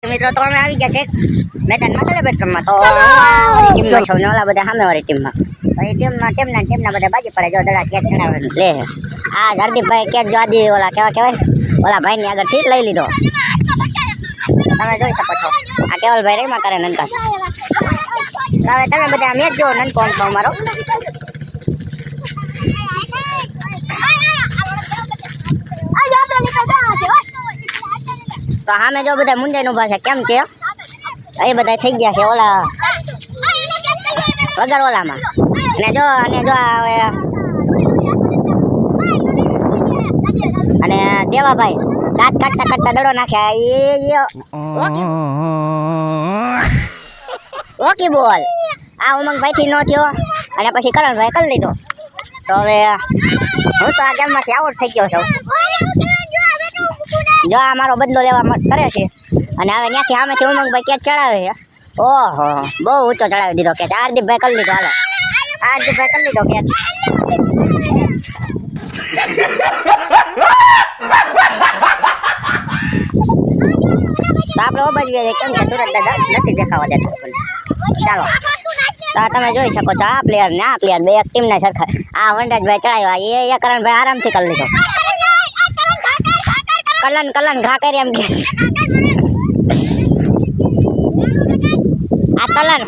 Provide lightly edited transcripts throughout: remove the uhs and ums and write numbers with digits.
મિત્રો તો અમે આવી ગયા છે મેદાનમાં સેલિબ્રેશનમાં તો ટીમનો છો ને ઓલા બધા સામેવાળી ટીમમાં એ ટીમના બધા બાજી પડે જો દડા કેચ ચડાવવાનું લે આ હરદીપભાઈ કેચ જો આદી ઓલા કહેવાય ઓલા ભાઈની આગળથી લઈ લીધો તમે જોઈ શકો છો આ કેવલભાઈ રેમાં કરે નનકાસ હવે તમે બધા મેચ જો નનકો અંકો અમારો તો સામે જો બધા મુંજાઈનું ભાષા કેમ કે એ બધા થઈ ગયા છે ઓલા વગર ઓલામાં અને જો હવે અને દેવાભાઈ દાંત કાઢતા દડો નાખ્યા ઓકે બોલ આ ઉમંગભાઈ થી નો થયો અને પછી કરણભાઈ કરી લીધો તો હવે હું તો આ ગેમમાંથી આઉટ થઈ ગયો છું જો આ મારો બદલો લેવા કરે છે અને હવે ત્યાંથી સામેથી ઉમંગભાઈ કેચ ચડાવે છે ઓહો બહુ ઊંચો ચડાવી દીધો કેચ હાર્દિકભાઈ કરી લીધો હાલો હાર્દિકભાઈ કરી લીધો કેચ તો આપણે ઓબજવીએ છીએ કેમ કે સુરત દાદા નથી દેખાવા દેતા ચાલો તો તમે જોઈ શકો છો આ પ્લેયર ને આ પ્લેયર બે એક ટીમના સરખા આ વનરાજભાઈ ચડાવ્યા એ કરણભાઈ આરામથી કરી લીધો કલન ઘા કરી એમ કે આ તલન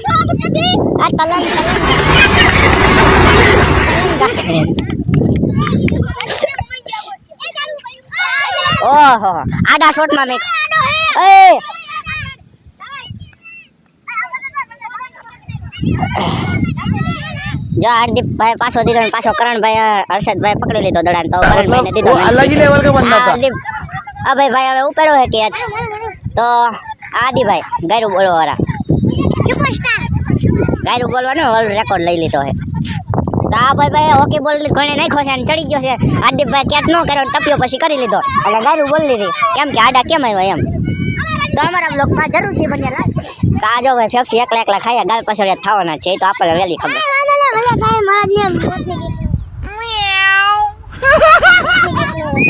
ઓહો આડા શોટમાં મેં જો હાર્દિકભાઈ પાછો દીધો ને પાછો કરણભાઈ હર્ષદભાઈ પકડી લીધો દડાને તો કરણભાઈ ને દીધો अलग ही लेवल का बंदा था અભયભાઈ હવે ઉપેરો હે કેચ તો આદિભાઈ ગાયરું બોલવા વાળા ગાયરું બોલવાનો વર્લ્ડ રેકોર્ડ લઈ લીધો હે તો આ ભાઈ હોકી બોલ ઘણે નાખ્યો છે અને ચડી ગયો છે હાર્દિકભાઈ કેચ ન કર્યો ટપ્યો પછી કરી લીધો અને ગાયરું બોલી લીધી કેમ કે આડા કેમ આવ્યા એમ તો અમારા બ્લોગમાં જરૂરથી બનેલા તો આ જો ભાઈ ફેફસી એકલા ખાયા ગાલ પછડિયા થવાના છે તો આપણે વહેલી ખબર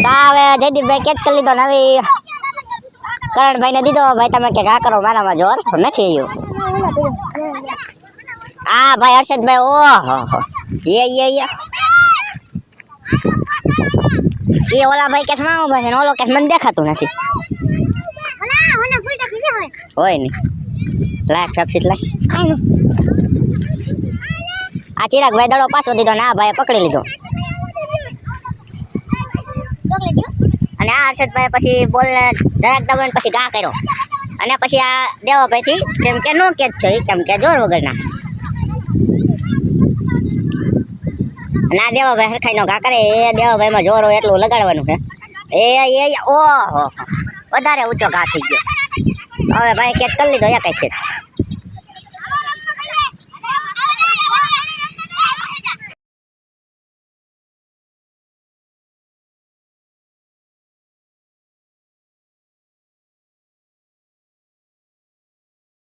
તો હવે જયદીપભાઈ કેચ કરી લીધો ને હવે કરણભાઈ ને દીધો ભાઈ તમે કે આ કરો મારામાં જોર નથી આવ્યું હા ભાઈ હર્ષદભાઈ ઓહો એ ઓલા ભાઈ કેસ માં ઉભા છે ને ઓલો કેસ મને દેખાતું નથી હોય નહીં લાખ ફેફસી લાખ આ ચિરાગભાઈ દડો પાછો દીધો ને આ ભાઈ પકડી લીધો અને આ હર્ષદભાઈ પછી બોલ જરાક દબાણ પછી ઘા કર્યો અને પછી આ દેવાભાઈથી કેમ કે નો કેચ છે કેમ કે જોર વગરના અને આ દેવાભાઈ હરખાઈનો ઘા કરે એ દેવાભાઈમાં જોર હોય એટલું લગાડવાનું છે એ ઓહો વધારે ઊંચો ઘા થઈ ગયો હવે ભાઈ કેચ કરી લીધો એક જ